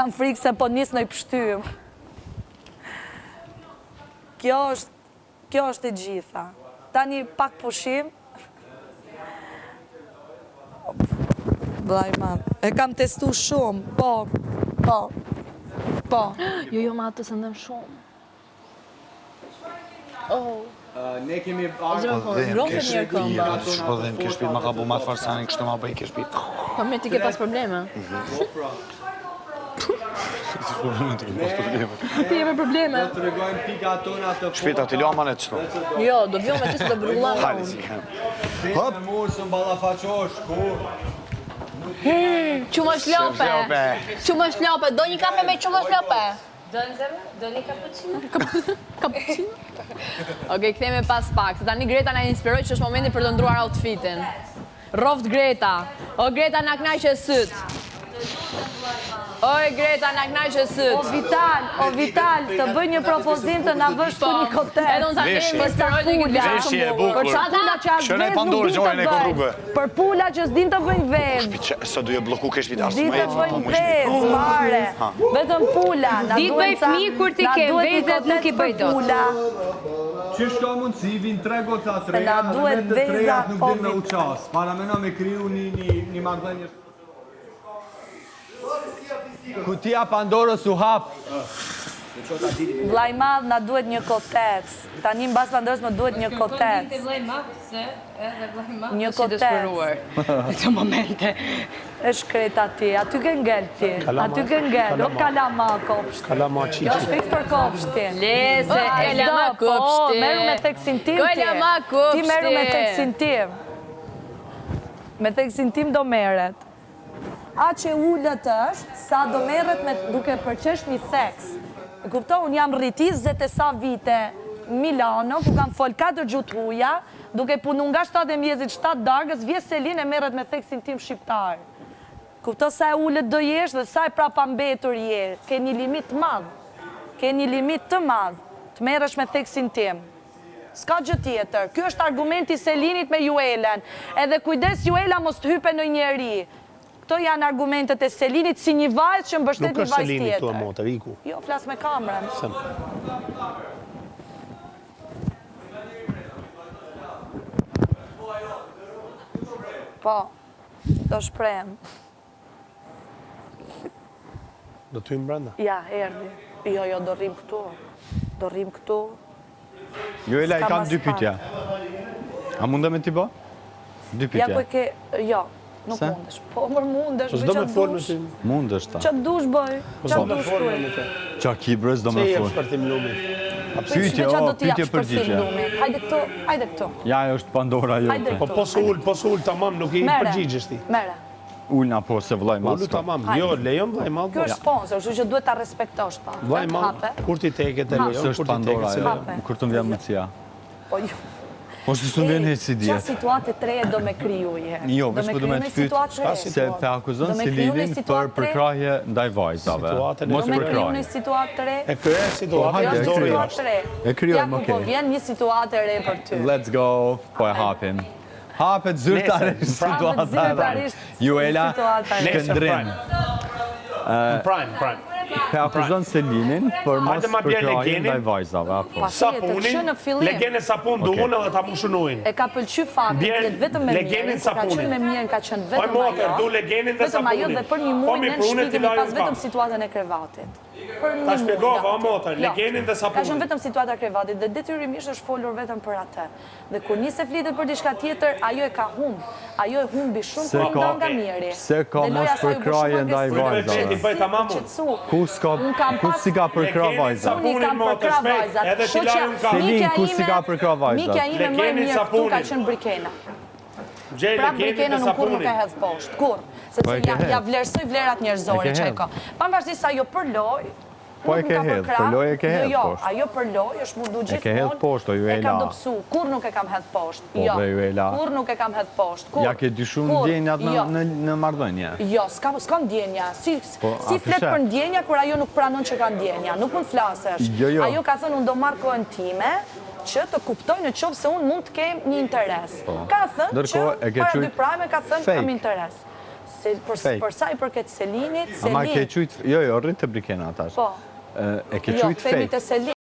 kam frikë se po nis në i pështym. Kjo është e gjitha. Tani pak pushim. Vlajma, e kam testu shumë, po. Jo, ma të së ndëm shumë. Ne kemi Shpëdhim ke shpit, ma ka bu matë farsani, kështë ma bëj ke shpit. Po me ti ke pas probleme? Ti jeme probleme? të regojnë pika tona të Shpita, ti lua manet qëto. Jo, do vjo me ti se do brullam Hajde unë. si kem. Hop! Në murë së mballafaqosh, kur? Qumë shlope, do një kafe me qumë shlope? Do një cappuccino? Cappuccino? Okej, kthehemi pas pak, se tani Greta na inspiroi që është momenti për të ndruar outfitin. Roft Greta. O Greta na knaqe syt. Oj Greta na knaqe syt. O Vital, të bëj një propozim të na vësh ku një kotet. Edhe unë tani më inspiroj të pula. Veshje e bukur. Për çfarë pula që as Shënej vesh nuk Pandorë, din gjojnë të e ko bëjnë. rrugëve. Për pula që s'din të bëjnë vesh. Së du je bloku ke shpit, ashtë Din më të jetë, po bëjnë më shpit. vesh, fare. Vetëm pula. Di bëj fëmijë kur ti ke vezet nuk i bëj dot. Qysh ka mundësi, vinë 3 goca të reja, na duhet dhe me të veza, trejat nuk po, din me Vital. uqas. Para mena me kriju një marrëdhënie. Kutia Pandorës u hap. Vllai madh na duhet një kotet. Tani mbas Pandorës më duhet një kotet. Një kotet. Në të momente. E shkreta ti, aty ke ngel ti. Aty ke ngel, o kalama kopsht. Kalama qiqi. Jo shpik për kopshtin. Leze, elama kopshti. Meru me theksin tim ti. Elama kopshti. Ti meru me theksin tim. Me theksin tim do meret. A që ullët është, sa do meret me duke përqesh një theks. E kupto, unë jam rriti 20 e sa vite Milano, ku kam fol 4 gjuhë huja, duke punu nga 7 mjezit 7 dargës, vje Selin e meret me theksin tim shqiptar. Kupto sa e ullët do jesh dhe sa e prapa mbetur je. Ke një limit të madh. Ke një limit të madh. Të merresh me theksin tim. S'ka gjë tjetër. Ky është argumenti Selinit me Juelen. Edhe kujdes Juela mos të hype në njeri. Këto janë argumentet e Selinit si një vajzë që mbështet Nuk një është vajzë Selini këtu e tjetër. motër, iku. Jo, flas me kamerën. Po, do shprem. Do të hymë brenda. Ja, erdi. Jo, do rrim këtu. Do rrim këtu. Joela, i S'ka kam mas 2 pytja. A mundë me t'i bo? 2 Ja pytja. ku e ke, jo, nuk Se? mundesh. Po, mër mundesh, Po bëj s'do me qatë folë me dush. ty. Mundë është ta. Qatë dush bëj, Po s'do qatë me dush folë bëj. me ty. Qa kibrës do Se me je folë. shpërtim lumit. Pytje, Qatë o, do t'i pytje japsh përfil përgjigje. lumit. Hajde këtu. Ja, është Pandora Hajde jote. Po po ull tamam, nuk i Mere, përgjigjesh ti. mere. Ullna po se vllaj Ullu maska. tamam. Hajde. Jo, lejon vllaj madh. Kjo është sponsor, kështu që duhet ta respektosh pa. Vllaj madh. Hape. Kur ti teket e Hape. lejon, Se është kur ti Pandora teket se jo. lejon. Hape. Kur të më vjen mundësia. Po jo. Po s'të të vjen heq si dje. Qa situatë të reje do me kriju je? Jo, veç po do me të pyet se pe akuzon Do me si kriju një lidin situatë për përkrahje ndaj vajzave. Situatën e Mos Do me kriju një përkrahje. situatë të re? E kjo e situatë hajde, e e dorë kryo. jashtë. E kryojmë, Ja ku po okej. vjen një situatë e re për ty. Let's go. Po e hapim. Hapet zyrtarisht situata. zyrtarisht Juela situata e re. Shkëndrim. Prime. Pe akuzon Selinin për mos Hajde ma bje përkrahje legenin. ndaj vajzave. apo? Sapunin, në fillim. legene sapun du Okej. unë edhe ta mushunojnë. E ka pëlqy fakti, Bjen jetë vetëm me legenin mirën, ka sapunin. qenë me mirën, ka qenë Oj, vetëm motër, ajo. du legenin dhe Vetëm ajo sapunin. dhe për një Po, muaj mi ne në prunet shtëpi t'i kemi lajën pas vetëm s'kam. situatën e krevatit. Për një Ta muaj shpjegova, gati. motër, legenin dhe Ka sapunin. qenë vetëm situata e krevatit dhe detyrimisht është folur vetëm për atë. Dhe kur nisi flitet për diçka tjetër, ajo e ka humb. Ajo e humbi shumë Se kur ka- nga miri. se ka Dhe mos loja saj u bë përkrahje shumë ndaj agresive. vajzave. Ti bëj tamam unë. Qetësu. Ku s'ka, Unë kam ku pas- si ka përkrah Legenin vajza? sapunin. Unë i kam motër, përkrah shpejt, vajzat. edhe Kështu t'i që lajën ka. Selin, mikja ku si ime- ka përkrah vajzat? Mikja ime më e Legenin mirë këtu ka sapunin. qenë Brikena. Gjej Pra legenin Brikena dhe nuk kur nuk e sapunin. hedh poshtë, kur. Po Sepse e ke ja hedh. vlerësoj vlerat njerëzore E ke që e hedh. ka. Pavarësisht se ajo për loj, Po e nuk ke më ka hedh, përkrah. për loj e ke hedh Jo, poshtë. ajo për loj është mundu gjithmonë. ke hedh poshtë, o E Juela. kam dobësu, kur nuk e kam hedh poshtë. Po, Jo, be, Juela. kur nuk e kam hedh poshtë. Kur? Ja ke dyshuar Kur? ndjenjat Jo. në marrëdhënie. Jo, s'ka ndjenja. Si Po, a flet pishe? për ndjenja kur ajo nuk pranon që ka ndjenja. Nuk mund flasesh. Jo. Ajo ka thënë unë do marr kohën time që të kuptoj në qoftë se unë mund të kem një interes. Ka thënë që Ndërkohë, e ke para qujt dy prajme ka thënë fake. kam interes. Për sa i përket Selinit, Ama ke Selin... qujt, jo, rrit të Brikena tash. Po. E ke Jo, qujt themi fake. të Selin.